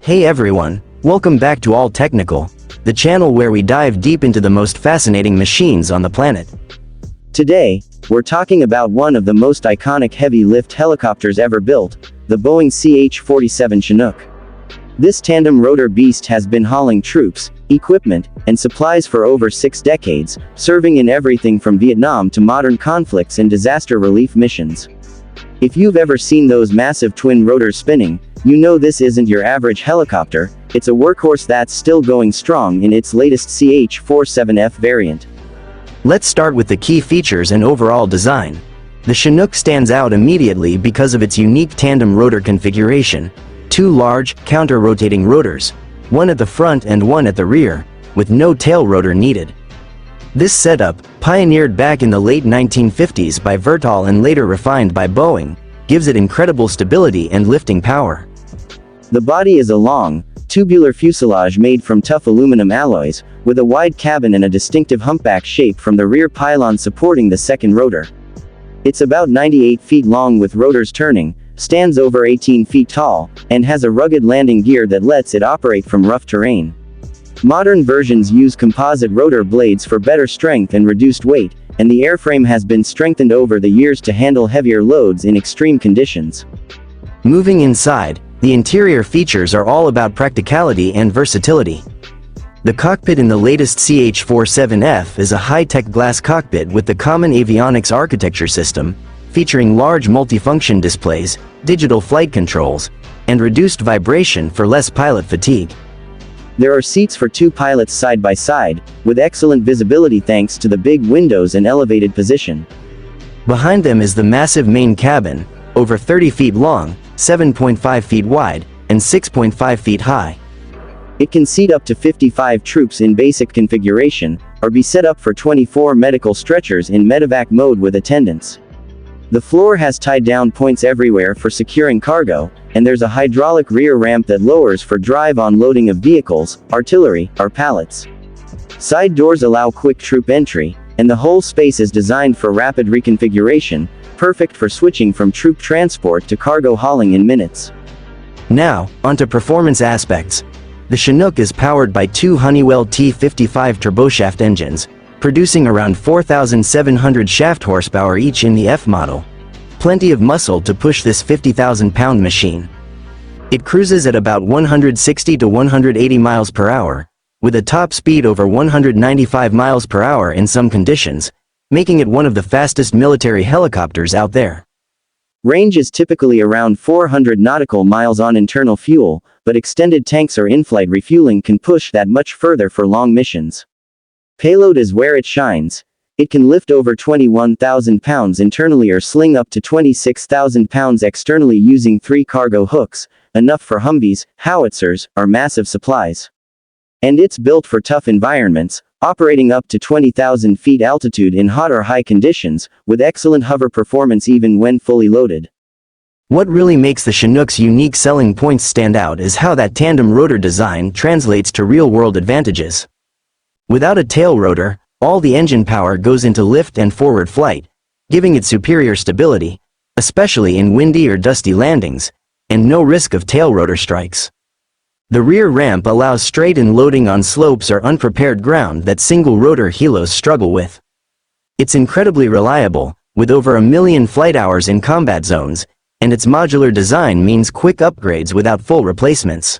Hey everyone, welcome back to All Technical, the channel where we dive deep into the most fascinating machines on the planet. Today, we're talking about one of the most iconic heavy-lift helicopters ever built, the Boeing CH-47 Chinook. This tandem-rotor beast has been hauling troops, equipment, and supplies for over 6 decades, serving in everything from Vietnam to modern conflicts and disaster relief missions. If you've ever seen those massive twin rotors spinning, you know this isn't your average helicopter, it's a workhorse that's still going strong in its latest CH-47F variant. Let's start with the key features and overall design. The Chinook stands out immediately because of its unique tandem rotor configuration. 2 large, counter-rotating rotors, one at the front and one at the rear, with no tail rotor needed. This setup, pioneered back in the late 1950s by Vertol and later refined by Boeing, gives it incredible stability and lifting power. The body is a long, tubular fuselage made from tough aluminum alloys, with a wide cabin and a distinctive humpback shape from the rear pylon supporting the second rotor. It's about 98 feet long with rotors turning, stands over 18 feet tall, and has a rugged landing gear that lets it operate from rough terrain. Modern versions use composite rotor blades for better strength and reduced weight, and the airframe has been strengthened over the years to handle heavier loads in extreme conditions. Moving inside, the interior features are all about practicality and versatility. The cockpit in the latest CH-47F is a high-tech glass cockpit with the common avionics architecture system, featuring large multifunction displays, digital flight controls, and reduced vibration for less pilot fatigue. There are seats for 2 pilots side by side, with excellent visibility thanks to the big windows and elevated position. Behind them is the massive main cabin, over 30 feet long, 7.5 feet wide, and 6.5 feet high. It can seat up to 55 troops in basic configuration, or be set up for 24 medical stretchers in medevac mode with attendants. The floor has tie-down points everywhere for securing cargo, and there's a hydraulic rear ramp that lowers for drive-on loading of vehicles, artillery, or pallets. Side doors allow quick troop entry, and the whole space is designed for rapid reconfiguration, perfect for switching from troop transport to cargo hauling in minutes. Now, onto performance aspects. The Chinook is powered by 2 Honeywell T55 turboshaft engines, producing around 4,700 shaft horsepower each in the F model. Plenty of muscle to push this 50,000-pound machine. It cruises at about 160 to 180 miles per hour, with a top speed over 195 miles per hour in some conditions, making it one of the fastest military helicopters out there. Range is typically around 400 nautical miles on internal fuel, but extended tanks or in-flight refueling can push that much further for long missions. Payload is where it shines. It can lift over 21,000 pounds internally or sling up to 26,000 pounds externally using 3 cargo hooks, enough for Humvees, howitzers, or massive supplies. And it's built for tough environments, operating up to 20,000 feet altitude in hot or high conditions, with excellent hover performance even when fully loaded. What really makes the Chinook's unique selling points stand out is how that tandem rotor design translates to real-world advantages. Without a tail rotor, all the engine power goes into lift and forward flight, giving it superior stability, especially in windy or dusty landings, and no risk of tail rotor strikes. The rear ramp allows straight-in loading on slopes or unprepared ground that single-rotor helos struggle with. It's incredibly reliable, with over 1 million flight hours in combat zones, and its modular design means quick upgrades without full replacements.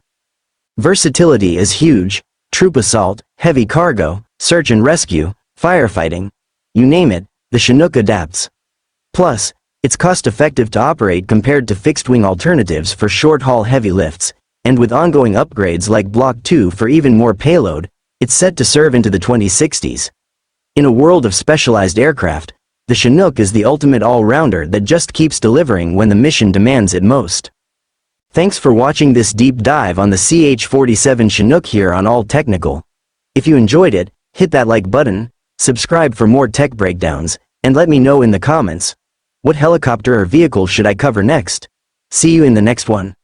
Versatility is huge. Troop assault, heavy cargo, search and rescue, firefighting, you name it, the Chinook adapts. Plus, it's cost-effective to operate compared to fixed-wing alternatives for short-haul heavy lifts, and with ongoing upgrades like Block 2 for even more payload, it's set to serve into the 2060s. In a world of specialized aircraft, the Chinook is the ultimate all-rounder that just keeps delivering when the mission demands it most. Thanks for watching this deep dive on the CH-47 Chinook here on All Technical. If you enjoyed it, hit that like button, subscribe for more tech breakdowns, and let me know in the comments, what helicopter or vehicle should I cover next? See you in the next one.